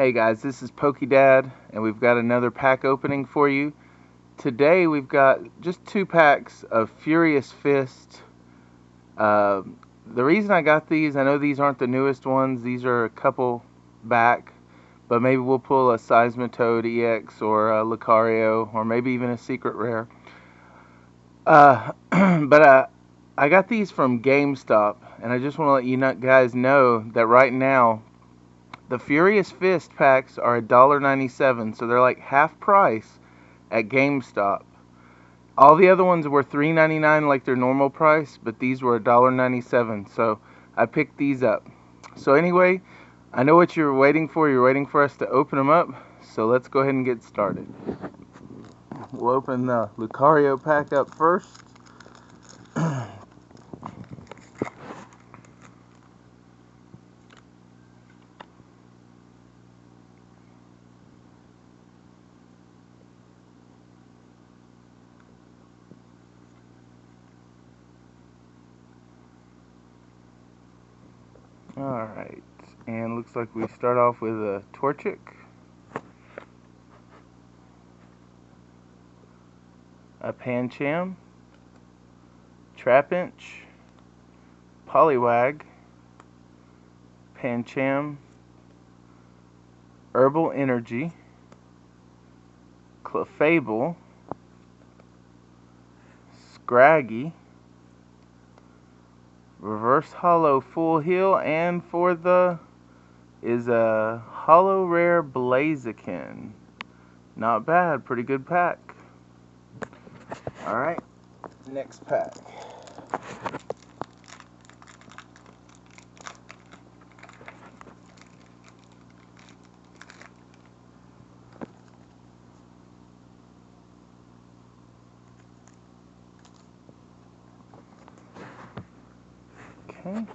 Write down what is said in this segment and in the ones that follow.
Hey guys, this is Pokedad, and we've got another pack opening for you. Today we've got just 2 packs of Furious Fist. The reason I got these, I know these aren't the newest ones, these are a couple back, but maybe we'll pull a Seismitoad EX or a Lucario, or maybe even a Secret Rare. I got these from GameStop, and I just want to let you guys know that right now, the Furious Fist packs are $1.97, so they're like half price at GameStop. All the other ones were $3.99 like their normal price, but these were $1.97, so I picked these up. So anyway, I know what you're waiting for. You're waiting for us to open them up, so let's go ahead and get started. We'll open the Lucario pack up first. Alright, and looks like we start off with a Torchic, a Pancham, Trapinch, Poliwag, Pancham, Herbal Energy, Clefable, Scraggy, Reverse Hollow Full Heal, and for the is a Hollow Rare Blaziken. Not bad, pretty good pack. Alright, next pack. Okay.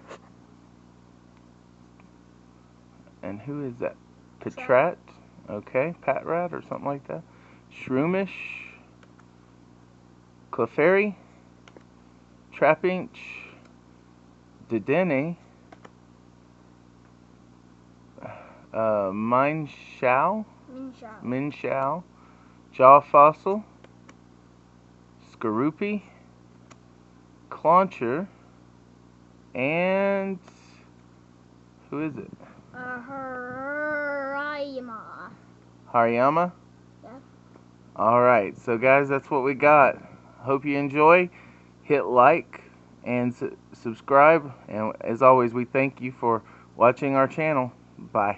And who is that? Patrat? Okay, Patrat or something like that. Shroomish, Clefairy, Trapinch, Dedenne, Minshao, Jaw Fossil, Skorupi, Clauncher, and who is it? Hariyama? Yeah. Alright, so guys, that's what we got. Hope you enjoy. Hit like and subscribe. And as always, we thank you for watching our channel. Bye.